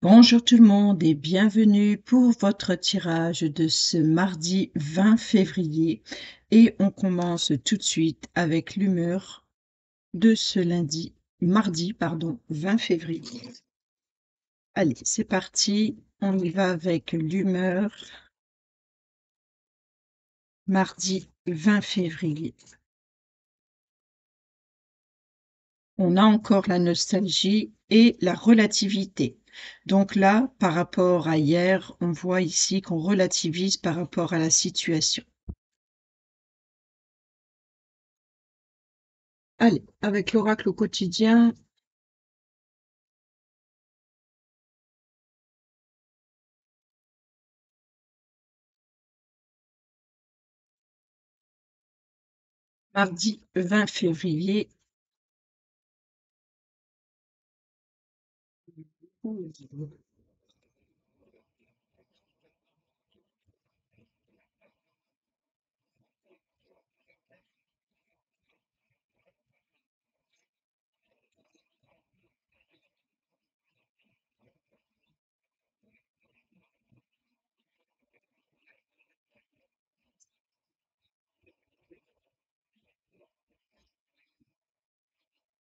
Bonjour tout le monde et bienvenue pour votre tirage de ce mardi 20 février et on commence tout de suite avec l'humeur de ce mardi 20 février. Allez, c'est parti, on y va avec l'humeur mardi 20 février. On a encore la nostalgie et la relativité. Donc là, par rapport à hier, on voit ici qu'on relativise par rapport à la situation. Allez, avec l'oracle au quotidien, mardi 20 février.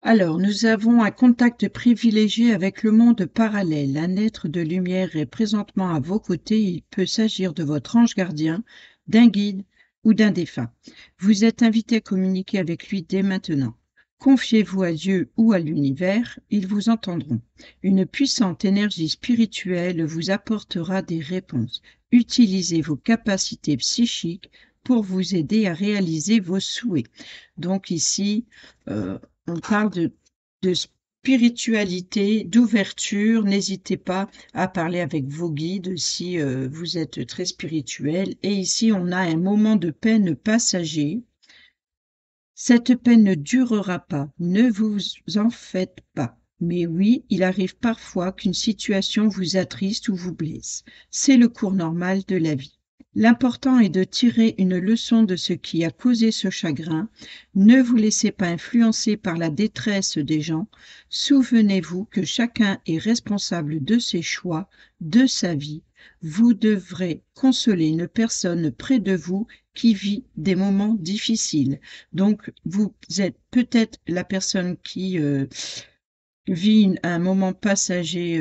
Alors, nous avons un contact privilégié avec le monde parallèle. Un être de lumière est présentement à vos côtés. Il peut s'agir de votre ange gardien, d'un guide ou d'un défunt. Vous êtes invité à communiquer avec lui dès maintenant. Confiez-vous à Dieu ou à l'univers, ils vous entendront. Une puissante énergie spirituelle vous apportera des réponses. Utilisez vos capacités psychiques pour vous aider à réaliser vos souhaits. Donc ici, on parle de spiritualité, d'ouverture. N'hésitez pas à parler avec vos guides si vous êtes très spirituel. Et ici, on a un moment de peine passager. Cette peine ne durera pas, ne vous en faites pas. Mais oui, il arrive parfois qu'une situation vous attriste ou vous blesse. C'est le cours normal de la vie. L'important est de tirer une leçon de ce qui a causé ce chagrin. Ne vous laissez pas influencer par la détresse des gens. Souvenez-vous que chacun est responsable de ses choix, de sa vie. Vous devrez consoler une personne près de vous qui vit des moments difficiles. Donc, vous êtes peut-être la personne qui vit un moment passager,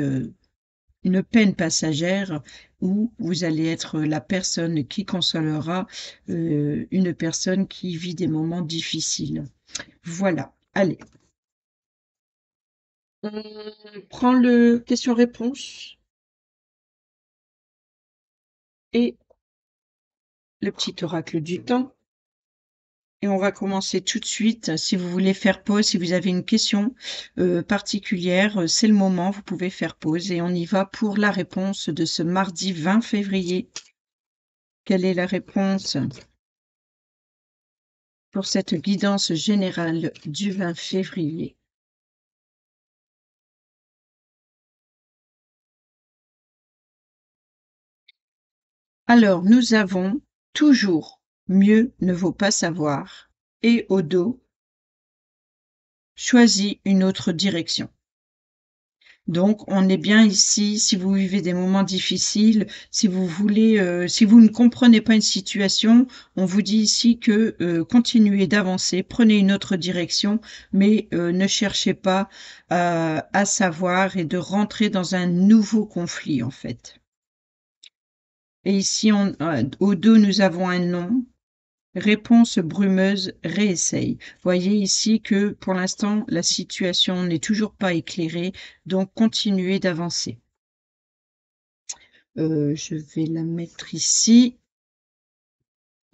une peine passagère, ou vous allez être la personne qui consolera une personne qui vit des moments difficiles. Voilà. Allez, on prend le question-réponse et le petit oracle du temps. Et on va commencer tout de suite. Si vous voulez faire pause, si vous avez une question particulière, c'est le moment, vous pouvez faire pause. Et on y va pour la réponse de ce mardi 20 février. Quelle est la réponse pour cette guidance générale du 20 février? Alors, nous avons toujours mieux ne vaut pas savoir et au dos, choisis une autre direction. Donc, on est bien ici, si vous vivez des moments difficiles, si vous voulez, si vous ne comprenez pas une situation, on vous dit ici que continuez d'avancer, prenez une autre direction, mais ne cherchez pas à savoir et de rentrer dans un nouveau conflit, en fait. Et ici, au dos, nous avons un nom. Réponse brumeuse, réessaye. Voyez ici que pour l'instant, la situation n'est toujours pas éclairée, donc continuez d'avancer. Je vais la mettre ici.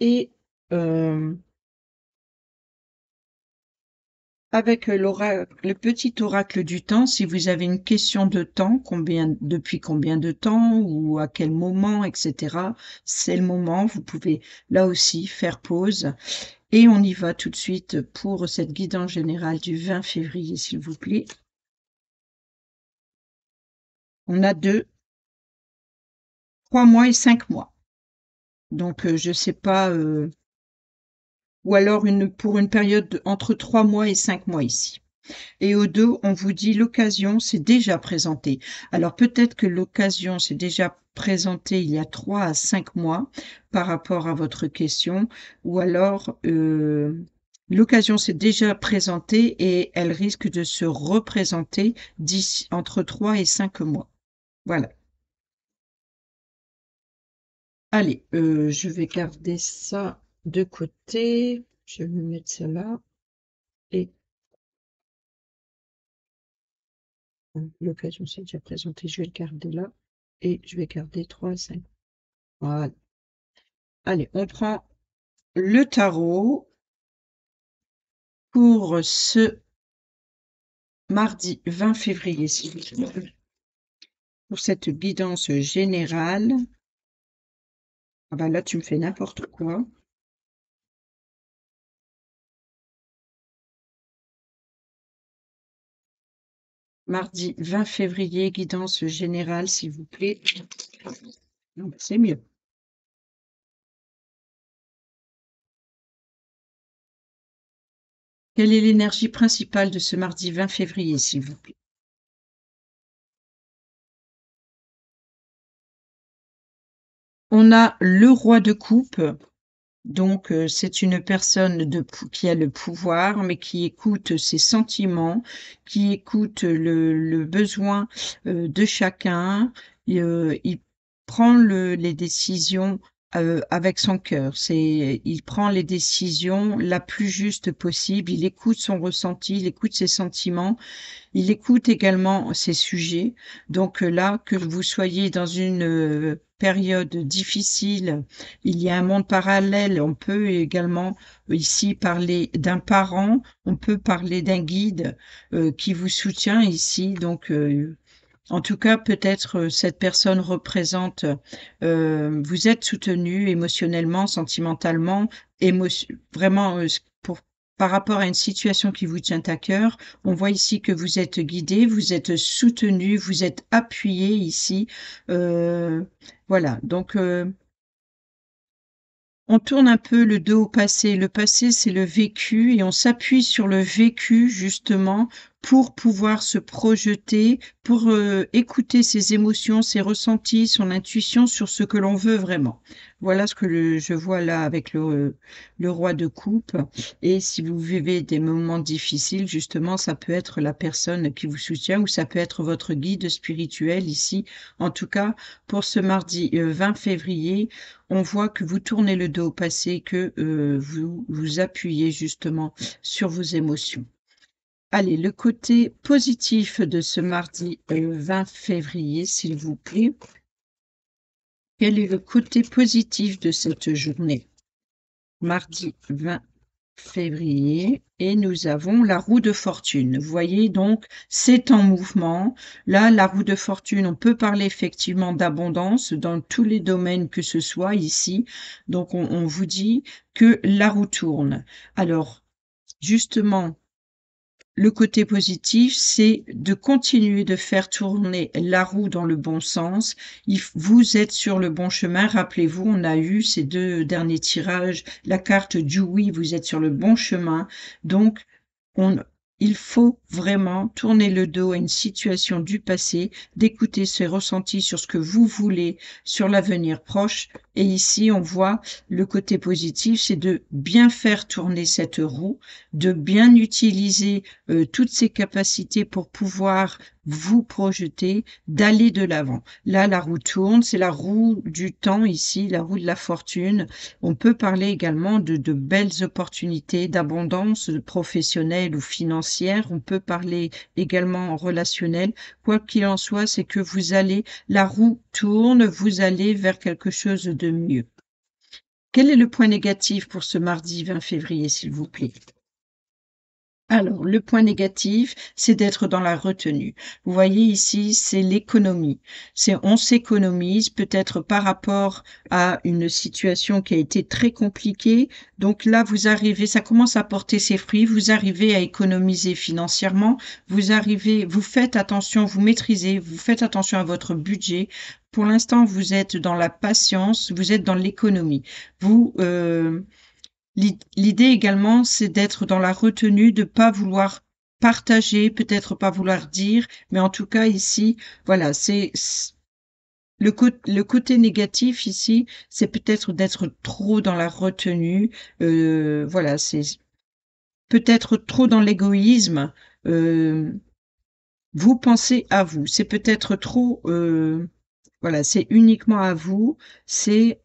Et avec le petit oracle du temps, si vous avez une question de temps, depuis combien de temps ou à quel moment, etc., c'est le moment. Vous pouvez là aussi faire pause. Et on y va tout de suite pour cette guidance générale du 20 février, s'il vous plaît. On a 3 mois et 5 mois. Donc, je sais pas, ou alors pour une période entre 3 mois et 5 mois ici. Et au dos, on vous dit l'occasion s'est déjà présentée. Alors peut-être que l'occasion s'est déjà présentée il y a 3 à 5 mois par rapport à votre question, ou alors l'occasion s'est déjà présentée et elle risque de se représenter d'ici entre 3 et 5 mois. Voilà. Allez, je vais garder ça de côté. Je vais mettre ça là et l'occasion s'est déjà présentée. Je vais le garder là et je vais garder 3 à 5. Voilà. Allez, on prend le tarot pour ce mardi 20 février, s'il vous plaît, pour cette guidance générale. Ah bah là, tu me fais n'importe quoi. Mardi 20 février, guidance générale, s'il vous plaît. Non, bah, c'est mieux. Quelle est l'énergie principale de ce mardi 20 février, s'il vous plaît? On a le roi de coupe. Donc, c'est une personne qui a le pouvoir, mais qui écoute ses sentiments, qui écoute le besoin de chacun. Il prend les décisions avec son cœur. Il prend les décisions la plus juste possible. Il écoute son ressenti, il écoute ses sentiments. Il écoute également ces sujets. Donc là, que vous soyez dans une période difficile, il y a un monde parallèle. On peut également ici parler d'un parent, on peut parler d'un guide qui vous soutient ici. Donc en tout cas, peut-être cette personne représente, vous êtes soutenu émotionnellement, sentimentalement, vraiment pour par rapport à une situation qui vous tient à cœur. On voit ici que vous êtes guidé, vous êtes soutenu, vous êtes appuyé ici. Euh, voilà, donc on tourne un peu le dos au passé. Le passé, c'est le vécu et on s'appuie sur le vécu justement pour pouvoir se projeter, pour écouter ses émotions, ses ressentis, son intuition sur ce que l'on veut vraiment. Voilà ce que je vois là avec le roi de coupe. Et si vous vivez des moments difficiles, justement, ça peut être la personne qui vous soutient ou ça peut être votre guide spirituel ici. En tout cas, pour ce mardi 20 février, on voit que vous tournez le dos au passé, que vous vous appuyez justement sur vos émotions. Allez, le côté positif de ce mardi 20 février, s'il vous plaît. Quel est le côté positif de cette journée? Mardi 20 février et nous avons la roue de fortune. Vous voyez donc, c'est en mouvement. Là, la roue de fortune, on peut parler effectivement d'abondance dans tous les domaines que ce soit ici. Donc, on vous dit que la roue tourne. Alors, justement, le côté positif, c'est de continuer de faire tourner la roue dans le bon sens. Vous êtes sur le bon chemin. Rappelez-vous, on a eu ces 2 derniers tirages, la carte du oui, vous êtes sur le bon chemin. Donc, on il faut vraiment tourner le dos à une situation du passé, d'écouter ses ressentis sur ce que vous voulez, sur l'avenir proche. Et ici, on voit le côté positif, c'est de bien faire tourner cette roue, de bien utiliser toutes ses capacités pour pouvoir vous projeter, d'aller de l'avant. Là, la roue tourne, c'est la roue du temps ici, la roue de la fortune. On peut parler également de belles opportunités, d'abondance professionnelle ou financière. On peut parler également relationnel. Quoi qu'il en soit, c'est que la roue tourne, vous allez vers quelque chose de mieux. Quel est le point négatif pour ce mardi 20 février, s'il vous plaît? Alors, le point négatif, c'est d'être dans la retenue. Vous voyez ici, c'est l'économie. On s'économise peut-être par rapport à une situation qui a été très compliquée. Donc là, ça commence à porter ses fruits. Vous arrivez à économiser financièrement. Vous faites attention, vous maîtrisez, vous faites attention à votre budget. Pour l'instant, vous êtes dans la patience, vous êtes dans l'économie. L'idée également, c'est d'être dans la retenue, de pas vouloir partager, peut-être pas vouloir dire, mais en tout cas ici, voilà, le côté négatif ici, c'est peut-être d'être trop dans la retenue, voilà, c'est peut-être trop dans l'égoïsme, heu, vous pensez à vous. C'est peut-être trop, voilà, c'est uniquement à vous. C'est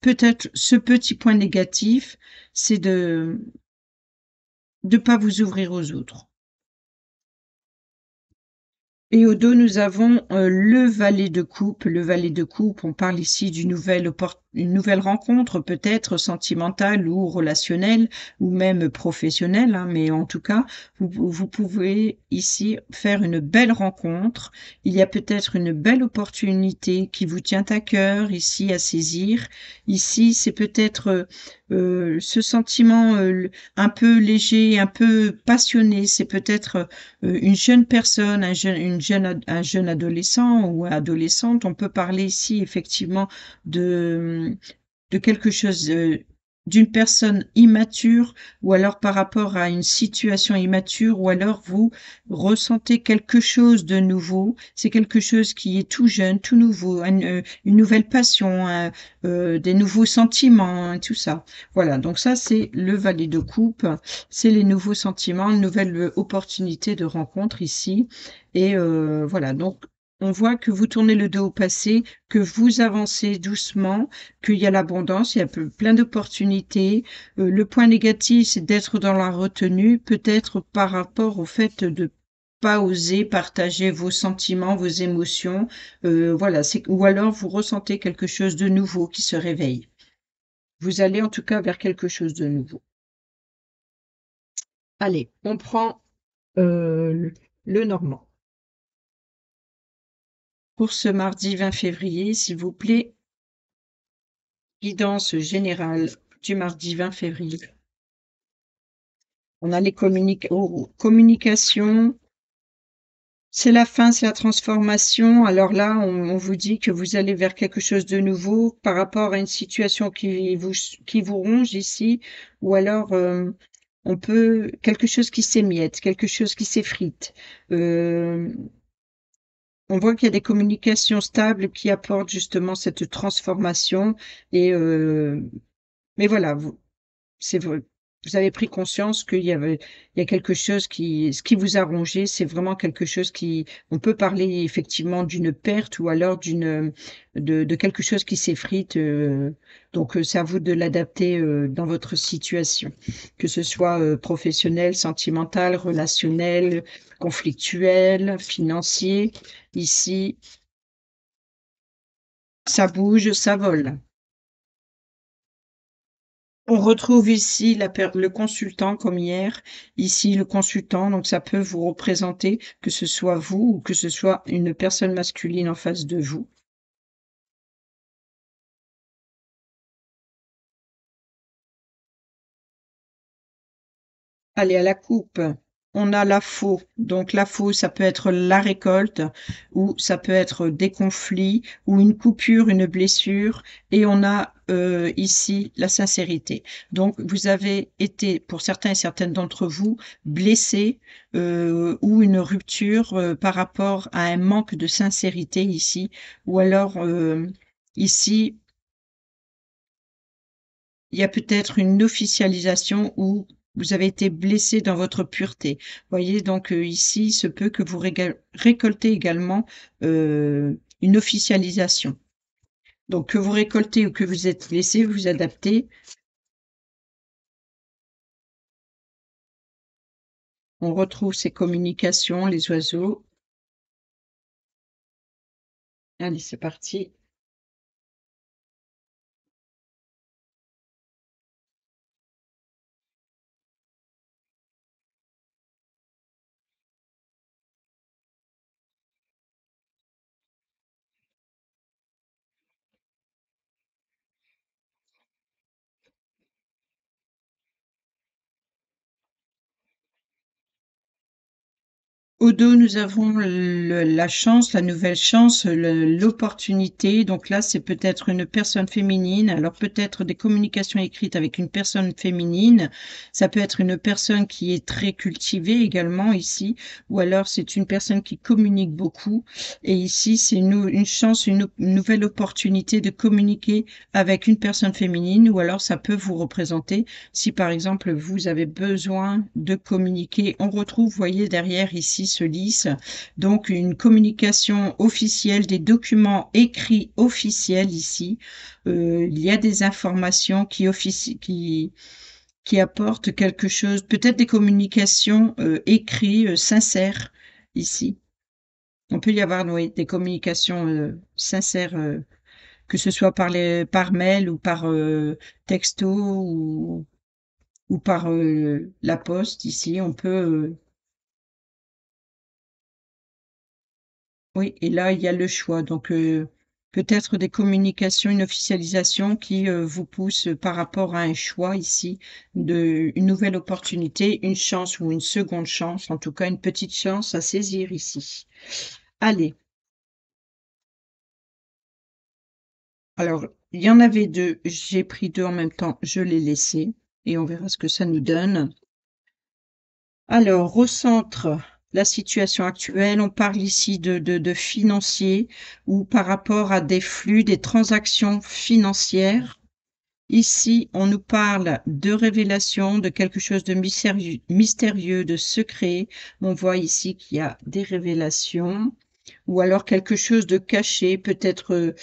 peut-être ce petit point négatif, c'est de pas vous ouvrir aux autres. Et au dos, nous avons, le valet de coupe. Le valet de coupe, on parle ici une nouvelle rencontre peut-être sentimentale ou relationnelle ou même professionnelle, hein, mais en tout cas, vous pouvez ici faire une belle rencontre. Il y a peut-être une belle opportunité qui vous tient à cœur ici à saisir. Ici, c'est peut-être, ce sentiment, un peu léger, un peu passionné. C'est peut-être, une jeune personne, un jeune adolescent ou adolescente, on peut parler ici effectivement de, de quelque chose, d'une personne immature ou alors par rapport à une situation immature ou alors vous ressentez quelque chose de nouveau. C'est quelque chose qui est tout jeune, tout nouveau, une nouvelle passion, des nouveaux sentiments, hein, tout ça. Voilà, donc ça c'est le valet de coupe, c'est les nouveaux sentiments, une nouvelle opportunité de rencontre ici. Et voilà, donc on voit que vous tournez le dos au passé, que vous avancez doucement, qu'il y a l'abondance, il y a plein d'opportunités. Le point négatif, c'est d'être dans la retenue, peut-être par rapport au fait de pas oser partager vos sentiments, vos émotions. Voilà, ou alors vous ressentez quelque chose de nouveau qui se réveille. Vous allez en tout cas vers quelque chose de nouveau. Allez, on prend le normand. Pour ce mardi 20 février, s'il vous plaît, guidance générale du mardi 20 février. On a les communications, c'est la fin, c'est la transformation. Alors là, on vous dit que vous allez vers quelque chose de nouveau par rapport à une situation qui vous ronge ici, ou alors on peut quelque chose qui s'émiette, quelque chose qui s'effrite. Euh, on voit qu'il y a des communications stables qui apportent justement cette transformation et mais voilà, c'est vrai, vous avez pris conscience il y a quelque chose ce qui vous a rongé, c'est vraiment quelque chose qui on peut parler effectivement d'une perte ou alors de quelque chose qui s'effrite, donc c'est à vous de l'adapter, dans votre situation, que ce soit, professionnel, sentimental, relationnel, conflictuel, financier. Ici, ça bouge, ça vole. On retrouve ici le consultant comme hier. Ici, le consultant, donc ça peut vous représenter que ce soit vous ou que ce soit une personne masculine en face de vous. Allez, à la coupe, on a la faux. Donc la faux, ça peut être la récolte ou ça peut être des conflits ou une coupure, une blessure. Et on a ici la sincérité. Donc vous avez été, pour certains et certaines d'entre vous, blessés ou une rupture par rapport à un manque de sincérité ici. Ou alors ici, il y a peut-être une officialisation où vous avez été blessé dans votre pureté. Voyez, donc ici, il se peut que vous récoltez également une officialisation. Donc que vous récoltez ou que vous êtes blessé, vous adaptez. On retrouve ces communications, les oiseaux. Allez, c'est parti. Au dos, nous avons la chance, la nouvelle chance, l'opportunité. Donc là, c'est peut-être une personne féminine. Alors peut-être des communications écrites avec une personne féminine. Ça peut être une personne qui est très cultivée également ici. Ou alors c'est une personne qui communique beaucoup. Et ici, c'est une chance, une nouvelle opportunité de communiquer avec une personne féminine. Ou alors ça peut vous représenter si par exemple vous avez besoin de communiquer. On retrouve, vous voyez derrière ici ce lys, donc une communication officielle, des documents écrits officiels ici. Il y a des informations qui apportent quelque chose, peut-être des communications écrites, sincères ici. On peut y avoir oui, des communications sincères, que ce soit par mail ou par texto ou par la poste ici. On peut, oui, et là, il y a le choix. Donc, peut-être des communications, une officialisation qui vous pousse par rapport à un choix ici, une nouvelle opportunité, une chance ou une seconde chance, en tout cas une petite chance à saisir ici. Allez, alors, il y en avait deux, j'ai pris deux en même temps, je les laissés et on verra ce que ça nous donne. Alors, recentre la situation actuelle. On parle ici de financier ou par rapport à des flux, des transactions financières. Ici, on nous parle de révélation, de quelque chose de mystérieux, de secret. On voit ici qu'il y a des révélations ou alors quelque chose de caché, peut-être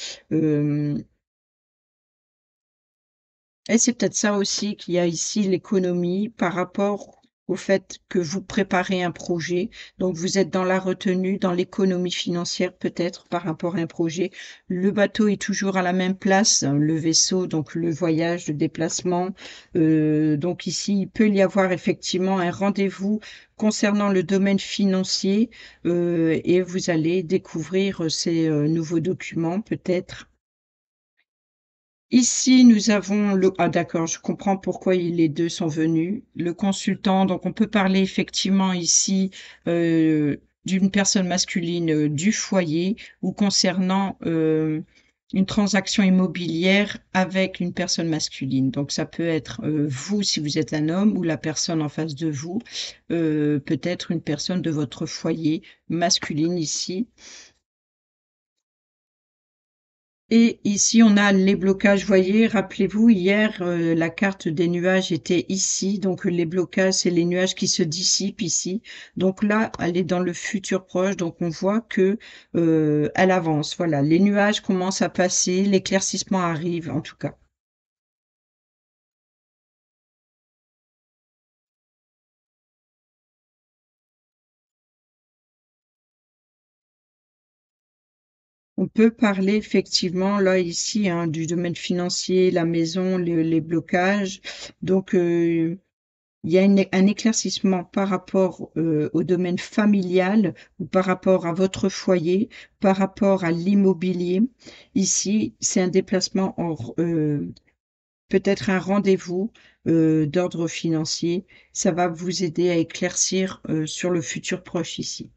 et c'est peut-être ça aussi qu'il y a ici l'économie par rapport au fait que vous préparez un projet. Donc vous êtes dans la retenue, dans l'économie financière peut-être par rapport à un projet. Le bateau est toujours à la même place, hein, le vaisseau, donc le voyage, le déplacement. Donc ici, il peut y avoir effectivement un rendez-vous concernant le domaine financier et vous allez découvrir ces nouveaux documents peut-être. Ici, nous avons le ah d'accord, je comprends pourquoi les 2 sont venus. Le consultant, donc on peut parler effectivement ici, d'une personne masculine, du foyer ou concernant, une transaction immobilière avec une personne masculine. Donc ça peut être, vous si vous êtes un homme ou la personne en face de vous, peut-être une personne de votre foyer masculine ici. Et ici, on a les blocages. Voyez, rappelez-vous, hier, la carte des nuages était ici. Donc, les blocages, c'est les nuages qui se dissipent ici. Donc là, elle est dans le futur proche. Donc, on voit que elle avance. Voilà, les nuages commencent à passer, l'éclaircissement arrive, en tout cas. On peut parler effectivement, là, ici, hein, du domaine financier, la maison, les blocages. Donc, il y a un éclaircissement par rapport au domaine familial ou par rapport à votre foyer, par rapport à l'immobilier. Ici, c'est un déplacement, peut-être un rendez-vous d'ordre financier. Ça va vous aider à éclaircir sur le futur proche ici.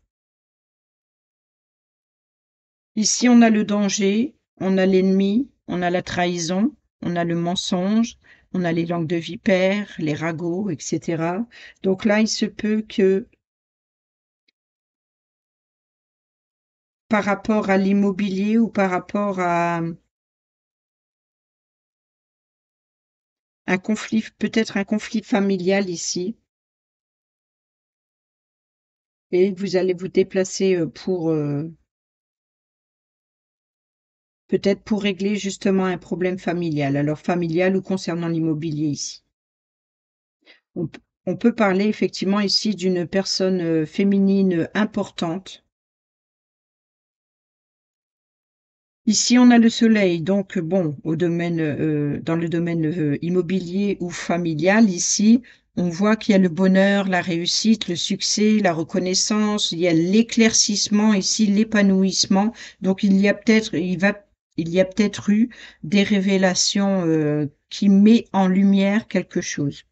Ici, on a le danger, on a l'ennemi, on a la trahison, on a le mensonge, on a les langues de vipère, les ragots, etc. Donc là, il se peut que par rapport à l'immobilier ou par rapport à un conflit, peut-être un conflit familial ici, et vous allez vous déplacer pour peut-être pour régler justement un problème familial, alors familial ou concernant l'immobilier ici. On peut parler effectivement ici d'une personne féminine importante. Ici, on a le soleil, donc bon, dans le domaine immobilier ou familial, ici, on voit qu'il y a le bonheur, la réussite, le succès, la reconnaissance, il y a l'éclaircissement ici, l'épanouissement. Donc, il y a peut-être eu des révélations qui met en lumière quelque chose.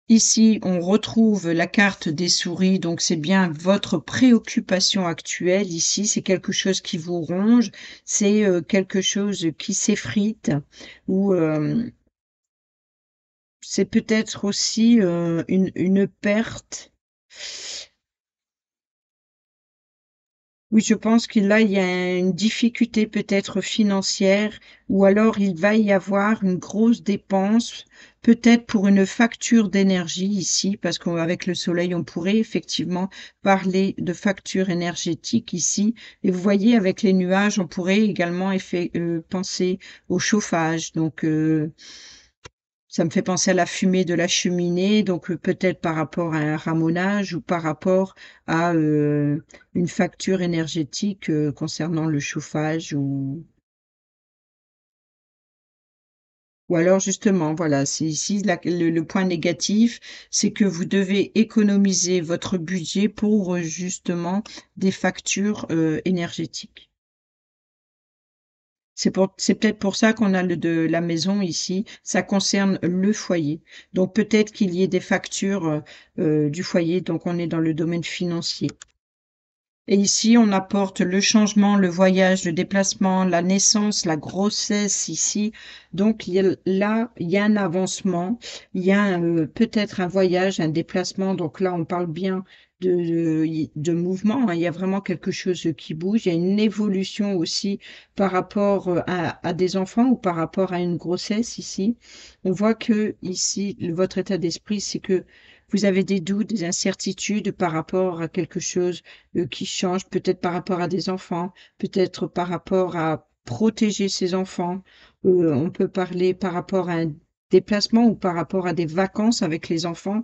Ici, on retrouve la carte des souris, donc c'est bien votre préoccupation actuelle ici, c'est quelque chose qui vous ronge, c'est, quelque chose qui s'effrite ou, c'est peut-être aussi, une perte. Oui, je pense que là, il y a une difficulté peut-être financière ou alors il va y avoir une grosse dépense, peut-être pour une facture d'énergie ici, parce qu'avec le soleil, on pourrait effectivement parler de facture énergétique ici. Et vous voyez, avec les nuages, on pourrait également penser au chauffage. Donc, ça me fait penser à la fumée de la cheminée, donc peut-être par rapport à un ramonage ou par rapport à, une facture énergétique, concernant le chauffage ou alors justement, voilà, c'est ici le point négatif, c'est que vous devez économiser votre budget pour, justement des factures, énergétiques. C'est peut-être pour ça qu'on a le de la maison ici, ça concerne le foyer. Donc peut-être qu'il y ait des factures, du foyer, donc on est dans le domaine financier. Et ici, on apporte le changement, le voyage, le déplacement, la naissance, la grossesse ici. Donc il y a un avancement, il y a peut-être un voyage, un déplacement. Donc là, on parle bien de mouvement, hein. Il y a vraiment quelque chose qui bouge. Il y a une évolution aussi par rapport à des enfants ou par rapport à une grossesse ici. On voit que ici, votre état d'esprit, c'est que vous avez des doutes, des incertitudes par rapport à quelque chose qui change, peut-être par rapport à des enfants, peut-être par rapport à protéger ses enfants. On peut parler par rapport à un déplacement ou par rapport à des vacances avec les enfants.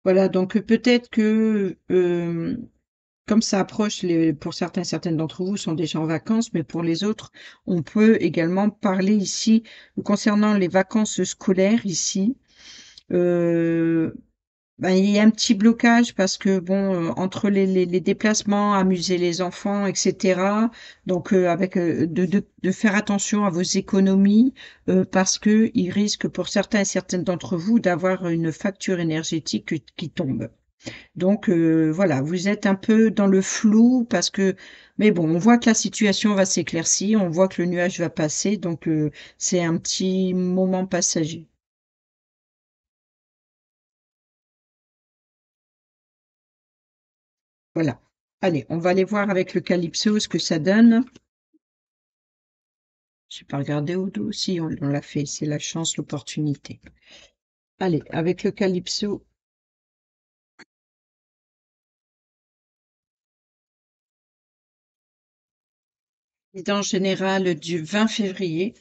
Voilà, donc peut-être que comme ça approche, pour certains, certaines d'entre vous sont déjà en vacances, mais pour les autres, on peut également parler ici concernant les vacances scolaires ici. Euh, Ben, il y a un petit blocage parce que bon, entre les déplacements, amuser les enfants, et cetera, donc avec, de faire attention à vos économies, parce qu'il risque pour certains et certaines d'entre vous d'avoir une facture énergétique qui tombe. Donc voilà, vous êtes un peu dans le flou parce que mais bon, on voit que la situation va s'éclaircir, on voit que le nuage va passer, donc c'est un petit moment passager. Voilà. Allez, on va aller voir avec le Calypso ce que ça donne. J'ai pas regardé au dos. Si, on l'a fait. C'est la chance, l'opportunité. Allez, avec le Calypso, guidance générale du 20 février.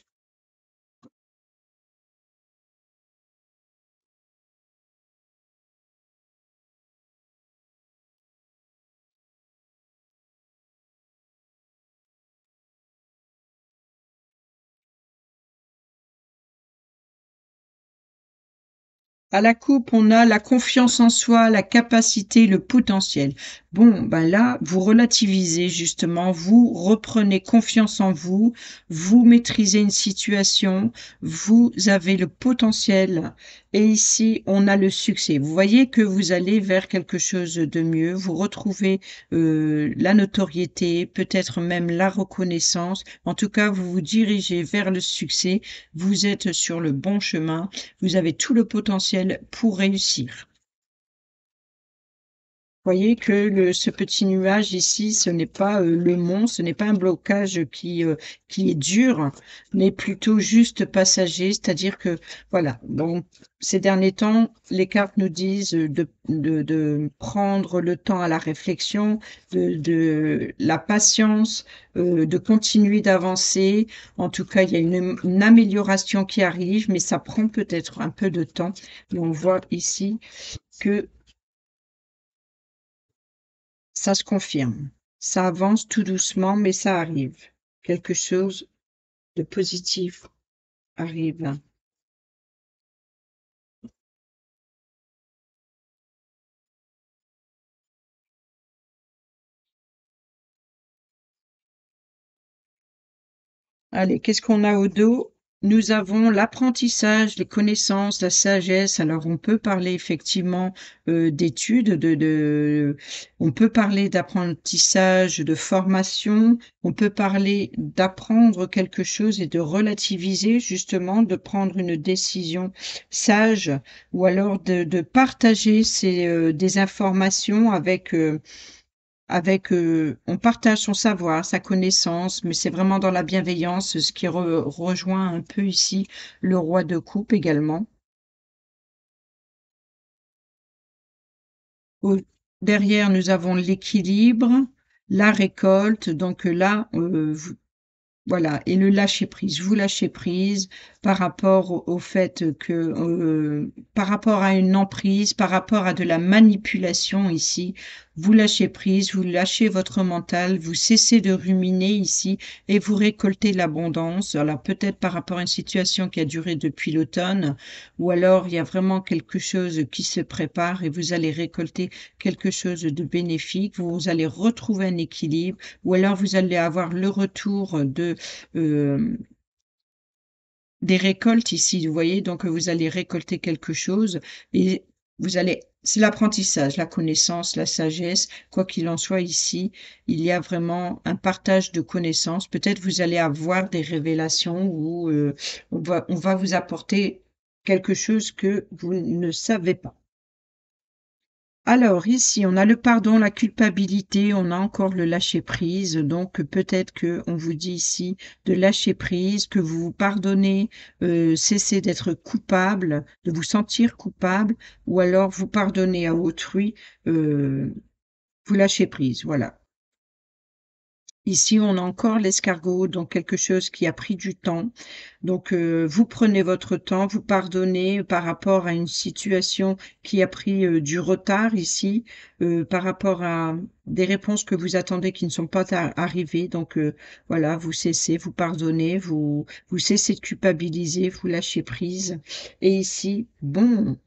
À la coupe, on a la confiance en soi, la capacité, le potentiel. Bon, ben là, vous relativisez justement, vous reprenez confiance en vous, vous maîtrisez une situation, vous avez le potentiel et ici, on a le succès. Vous voyez que vous allez vers quelque chose de mieux, vous retrouvez la notoriété, peut-être même la reconnaissance. En tout cas, vous vous dirigez vers le succès, vous êtes sur le bon chemin. Vous avez tout le potentiel pour réussir. Voyez que ce petit nuage ici, ce n'est pas le mont, ce n'est pas un blocage qui est dur, mais plutôt juste passager, c'est-à-dire que voilà, bon, ces derniers temps, les cartes nous disent de prendre le temps à la réflexion, de la patience, de continuer d'avancer. En tout cas, il y a une amélioration qui arrive, mais ça prend peut-être un peu de temps. Mais on voit ici que ça se confirme. Ça avance tout doucement, mais ça arrive. Quelque chose de positif arrive. Allez, qu'est-ce qu'on a au dos? Nous avons l'apprentissage, les connaissances, la sagesse. Alors on peut parler effectivement, d'études, on peut parler d'apprentissage, de formation, on peut parler d'apprendre quelque chose et de relativiser justement, de prendre une décision sage ou alors de partager des informations avec, on partage son savoir, sa connaissance, mais c'est vraiment dans la bienveillance, ce qui rejoint un peu ici le roi de coupe également. Au Derrière, nous avons l'équilibre, la récolte, donc là, voilà, et le lâcher prise. Vous lâchez prise par rapport au fait que, par rapport à une emprise, par rapport à de la manipulation ici, vous lâchez prise, vous lâchez votre mental, vous cessez de ruminer ici et vous récoltez l'abondance. Alors peut-être par rapport à une situation qui a duré depuis l'automne, ou alors il y a vraiment quelque chose qui se prépare et vous allez récolter quelque chose de bénéfique, vous allez retrouver un équilibre, ou alors vous allez avoir le retour euh, des récoltes ici, vous voyez, donc vous allez récolter quelque chose et c'est l'apprentissage, la connaissance, la sagesse, quoi qu'il en soit ici, il y a vraiment un partage de connaissances. Peut-être vous allez avoir des révélations où on va vous apporter quelque chose que vous ne savez pas. Alors ici, on a le pardon, la culpabilité, on a encore le lâcher prise. Donc peut-être que on vous dit ici de lâcher prise, que vous vous pardonnez, cessez d'être coupable, de vous sentir coupable, ou alors vous pardonnez à autrui, heu, vous lâchez prise, voilà. Ici, on a encore l'escargot, donc quelque chose qui a pris du temps. Donc, vous prenez votre temps, vous pardonnez par rapport à une situation qui a pris, du retard ici, par rapport à des réponses que vous attendez qui ne sont pas arrivées. Donc, voilà, vous cessez, vous pardonnez, vous cessez de culpabiliser, vous lâchez prise. Et ici, bon,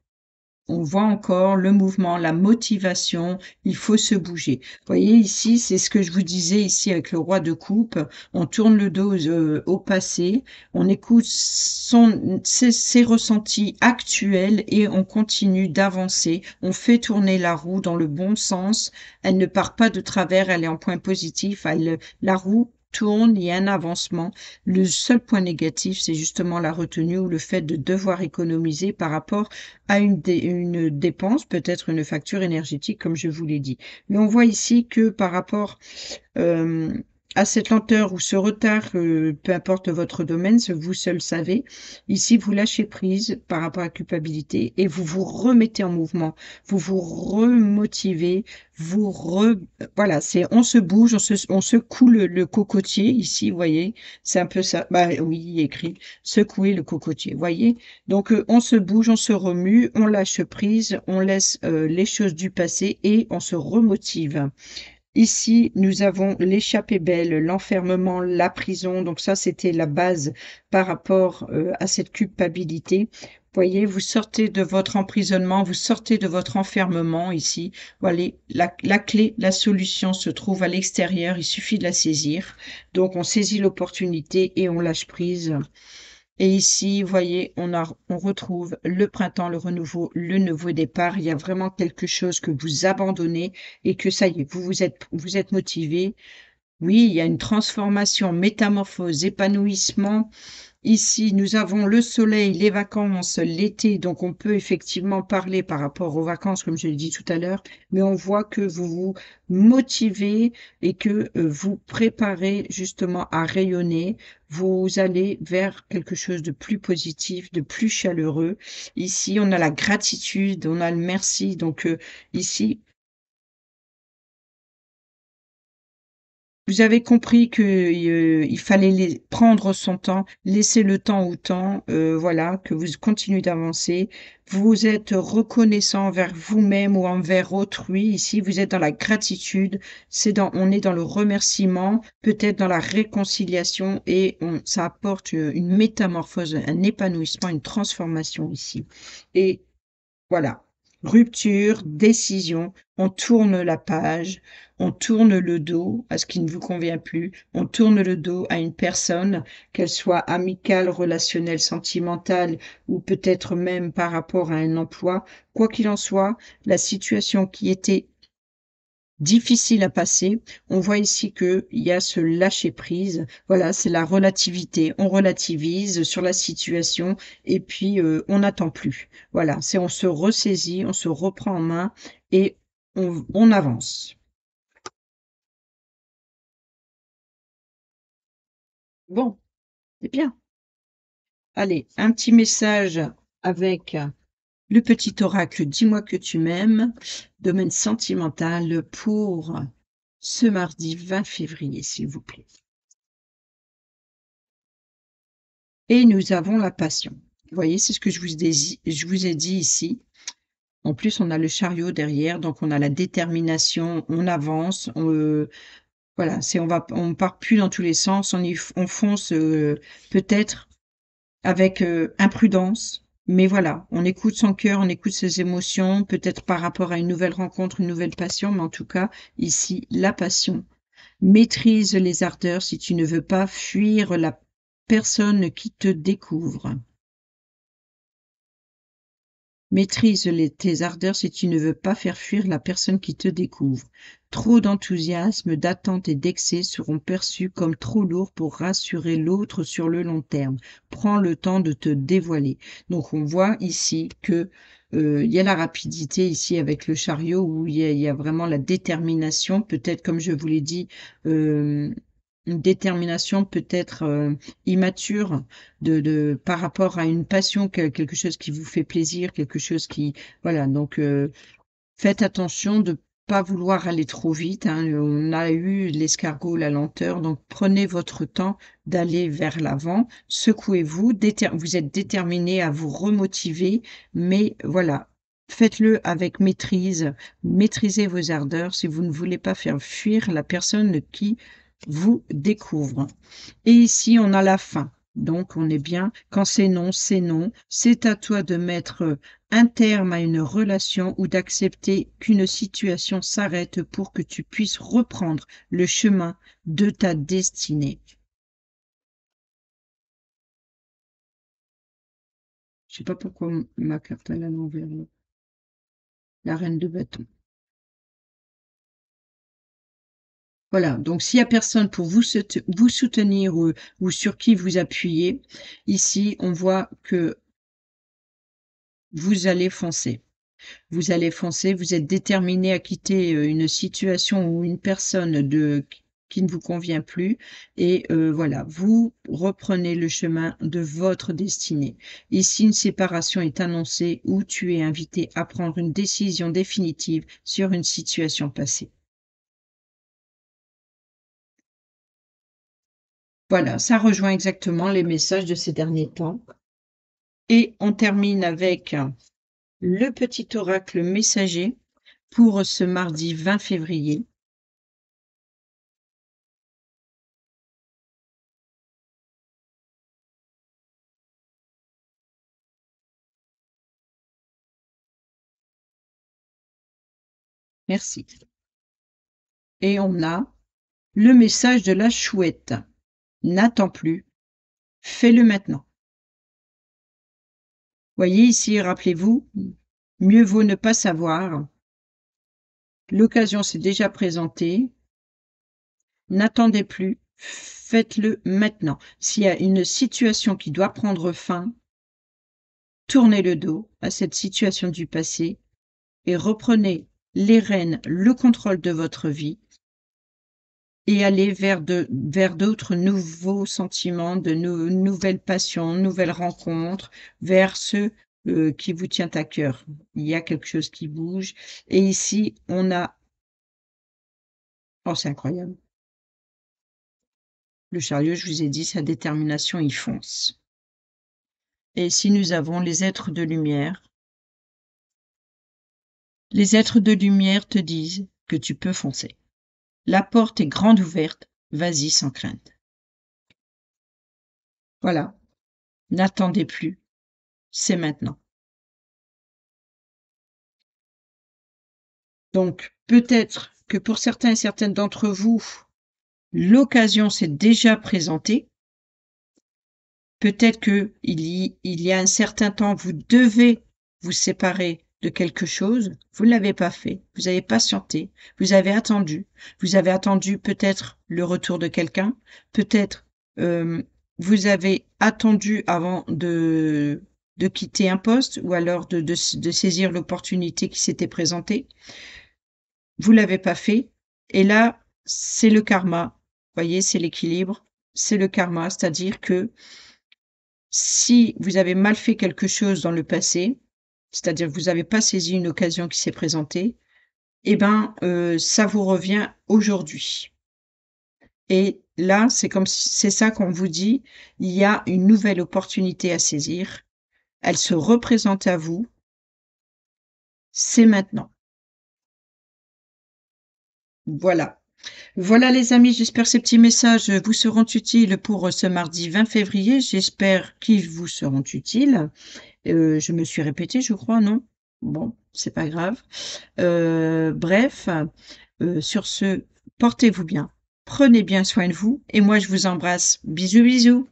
on voit encore le mouvement, la motivation, il faut se bouger. Vous voyez ici, c'est ce que je vous disais ici avec le roi de coupe, on tourne le dos, au passé, on écoute ses ressentis actuels et on continue d'avancer. On fait tourner la roue dans le bon sens, elle ne part pas de travers, elle est en point positif, la roue tourne, il y a un avancement. Le seul point négatif, c'est justement la retenue ou le fait de devoir économiser par rapport à une dépense, peut-être une facture énergétique, comme je vous l'ai dit. Mais on voit ici que par rapport euh, à cette lenteur ou ce retard, peu importe votre domaine, vous seul savez, ici vous lâchez prise par rapport à la culpabilité et vous vous remettez en mouvement, vous vous remotivez, voilà, on se bouge, on secoue le cocotier ici, vous voyez, c'est un peu ça, bah oui, il est écrit, secouer le cocotier, vous voyez, donc on se bouge, on se remue, on lâche prise, on laisse les choses du passé et on se remotive. Ici, nous avons l'échappée belle, l'enfermement, la prison. Donc ça, c'était la base par rapport à cette culpabilité. Vous voyez, vous sortez de votre emprisonnement, vous sortez de votre enfermement ici. Voilà, la clé, la solution se trouve à l'extérieur, il suffit de la saisir. Donc on saisit l'opportunité et on lâche prise. Et ici, vous voyez, on retrouve le printemps, le renouveau, le nouveau départ. Il y a vraiment quelque chose que vous abandonnez et que ça y est, vous êtes motivé. Oui, il y a une transformation, métamorphose, épanouissement. Ici, nous avons le soleil, les vacances, l'été, donc on peut effectivement parler par rapport aux vacances, comme je l'ai dit tout à l'heure, mais on voit que vous vous motivez et que vous préparez justement à rayonner. Vous allez vers quelque chose de plus positif, de plus chaleureux. Ici, on a la gratitude, on a le merci. Donc ici, vous avez compris que, il fallait prendre son temps, laisser le temps au temps, voilà, que vous continuez d'avancer. Vous êtes reconnaissant envers vous-même ou envers autrui. Ici, vous êtes dans la gratitude, on est dans le remerciement, peut-être dans la réconciliation et ça apporte, une métamorphose, un épanouissement, une transformation ici et voilà. Rupture, décision, on tourne la page, on tourne le dos à ce qui ne vous convient plus, on tourne le dos à une personne, qu'elle soit amicale, relationnelle, sentimentale ou peut-être même par rapport à un emploi. Quoi qu'il en soit, la situation qui était difficile à passer, on voit ici qu'il y a ce lâcher prise. Voilà, c'est la relativité. On relativise sur la situation et puis, on n'attend plus. Voilà, c'est on se ressaisit, on se reprend en main et on avance. Bon, c'est bien. Allez, un petit message avec le petit oracle «Dis-moi que tu m'aimes», domaine sentimental pour ce mardi 20 février, s'il vous plaît. Et nous avons la passion. Vous voyez, c'est ce que je vous ai dit ici. En plus, on a le chariot derrière, donc on a la détermination, on avance, voilà, on part plus dans tous les sens, on fonce, peut-être avec, imprudence, mais voilà, on écoute son cœur, on écoute ses émotions, peut-être par rapport à une nouvelle rencontre, une nouvelle passion, mais en tout cas, ici, la passion. Maîtrise les ardeurs si tu ne veux pas fuir la personne qui te découvre. Maîtrise tes ardeurs si tu ne veux pas faire fuir la personne qui te découvre. Trop d'enthousiasme, d'attente et d'excès seront perçus comme trop lourds pour rassurer l'autre sur le long terme. Prends le temps de te dévoiler. Donc on voit ici que il y a la rapidité ici avec le chariot où il y a vraiment la détermination, peut-être comme je vous l'ai dit, une détermination peut-être immature par rapport à une passion, quelque chose qui vous fait plaisir, quelque chose qui voilà donc faites attention de pas vouloir aller trop vite, hein. On a eu l'escargot, la lenteur, donc prenez votre temps d'aller vers l'avant. Secouez-vous, vous êtes déterminé à vous remotiver, mais voilà, faites-le avec maîtrise. Maîtrisez vos ardeurs si vous ne voulez pas faire fuir la personne qui vous découvre. Et ici, on a la fin. Donc, on est bien. Quand c'est non, c'est non. C'est à toi de mettre un terme à une relation ou d'accepter qu'une situation s'arrête pour que tu puisses reprendre le chemin de ta destinée. Je sais pas pourquoi ma carte est à l'envers. La reine de bâton. Voilà. Donc, s'il y a personne pour vous soutenir ou sur qui vous appuyer, ici, on voit que vous allez foncer. Vous allez foncer, vous êtes déterminé à quitter, une situation ou une personne qui ne vous convient plus et voilà, vous reprenez le chemin de votre destinée. Ici, une séparation est annoncée ou tu es invité à prendre une décision définitive sur une situation passée. Voilà, ça rejoint exactement les messages de ces derniers temps et on termine avec le petit oracle messager pour ce mardi 20 février. Merci. Et on a le message de la chouette. N'attends plus, fais-le maintenant. Voyez ici, rappelez-vous, mieux vaut ne pas savoir. L'occasion s'est déjà présentée. N'attendez plus, faites-le maintenant. S'il y a une situation qui doit prendre fin, tournez le dos à cette situation du passé et reprenez les rênes, le contrôle de votre vie et aller vers d'autres nouveaux sentiments, de nouvelles passions, nouvelles rencontres, vers ce, qui vous tient à cœur. Il y a quelque chose qui bouge et ici, on a oh, c'est incroyable. Le chariot, je vous ai dit, sa détermination, il fonce. Et ici, nous avons les êtres de lumière. Les êtres de lumière te disent que tu peux foncer. La porte est grande ouverte, vas-y sans crainte. Voilà, n'attendez plus, c'est maintenant. Donc, peut-être que pour certains et certaines d'entre vous, l'occasion s'est déjà présentée. Peut-être il y a un certain temps, vous devez vous séparer de quelque chose, vous ne l'avez pas fait, vous avez patienté, vous avez attendu peut-être le retour de quelqu'un, peut-être, vous avez attendu avant de quitter un poste ou alors de saisir l'opportunité qui s'était présentée. Vous l'avez pas fait et là, c'est le karma. Voyez, c'est l'équilibre, c'est le karma, c'est-à-dire que si vous avez mal fait quelque chose dans le passé, c'est-à-dire que vous n'avez pas saisi une occasion qui s'est présentée, eh ben, ça vous revient aujourd'hui et là, c'est ça qu'on vous dit, il y a une nouvelle opportunité à saisir. Elle se représente à vous, c'est maintenant. Voilà. Voilà les amis, j'espère que ces petits messages vous seront utiles pour ce mardi 20 février. J'espère qu'ils vous seront utiles. Je me suis répétée, je crois, non? Bon, c'est pas grave. Bref, sur ce, portez-vous bien, prenez bien soin de vous et moi je vous embrasse. Bisous, bisous.